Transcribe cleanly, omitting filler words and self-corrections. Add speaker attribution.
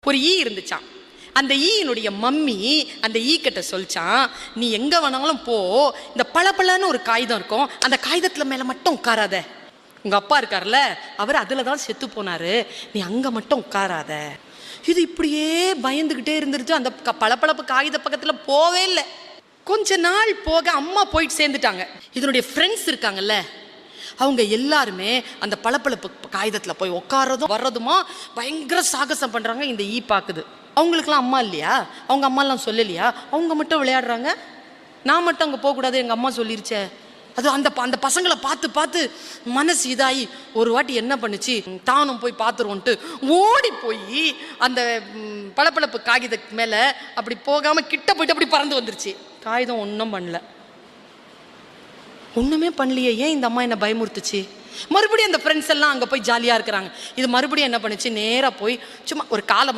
Speaker 1: ஒரு ஈ இருந்துச்சான். அந்த ஈயினுடைய மம்மி அந்த ஈ கிட்ட சொல்லிச்சான், நீ எங்க வேணாலும் போ, இந்த பளபளன்னு ஒரு காகிதம் இருக்கும், அந்த காகிதத்துல மேல மட்டும் உட்காராத. உங்க அப்பா இருக்கார்ல, அவர் அதுல தான் செத்து போனாரு, நீ அங்க மட்டும் உட்காராத. இது இப்படியே பயந்துகிட்டே இருந்துருச்சு. அந்த பளபளப்பு காகித பக்கத்துல போவே இல்லை. கொஞ்ச நாள் போக அம்மா போயிட்டு சேர்ந்துட்டாங்க. இதனுடைய ஃப்ரெண்ட்ஸ் இருக்காங்கல்ல, அவங்க எல்லாருமே அந்த பளபளப்பு காகிதத்தில் போய் உட்காரதும் வர்றதுமா பயங்கர சாகசம் பண்ணுறாங்க. இந்த ஈ பார்க்குது. அவங்களுக்குலாம் அம்மா இல்லையா, அவங்க அம்மாலாம் சொல்லலையா, அவங்க மட்டும் விளையாடுறாங்க. நான் மட்டும் அங்கே போகக்கூடாது, எங்கள் அம்மா சொல்லிருச்சே. அது அந்த அந்த பசங்களை பார்த்து பார்த்து மனசு இதாகி ஒரு வாட்டி என்ன பண்ணுச்சு, தானும் போய் பார்த்துருவோன்ட்டு ஓடி போய் அந்த பளபளப்பு காகிதத்துக்கு மேலே அப்படி போகாமல் கிட்ட போயிட்டு அப்படி பறந்து வந்துருச்சு. காகிதம் ஒன்றும் பண்ணல, ஒன்றுமே பண்ணலையே. ஏன் இந்த அம்மா என்ன பயமுறுத்துச்சு? மறுபடியும் அந்த ஃப்ரெண்ட்ஸ் எல்லாம் அங்கே போய் ஜாலியாக இருக்கிறாங்க. இது மறுபடியும் என்ன பண்ணுச்சு, நேராக போய் சும்மா ஒரு காலை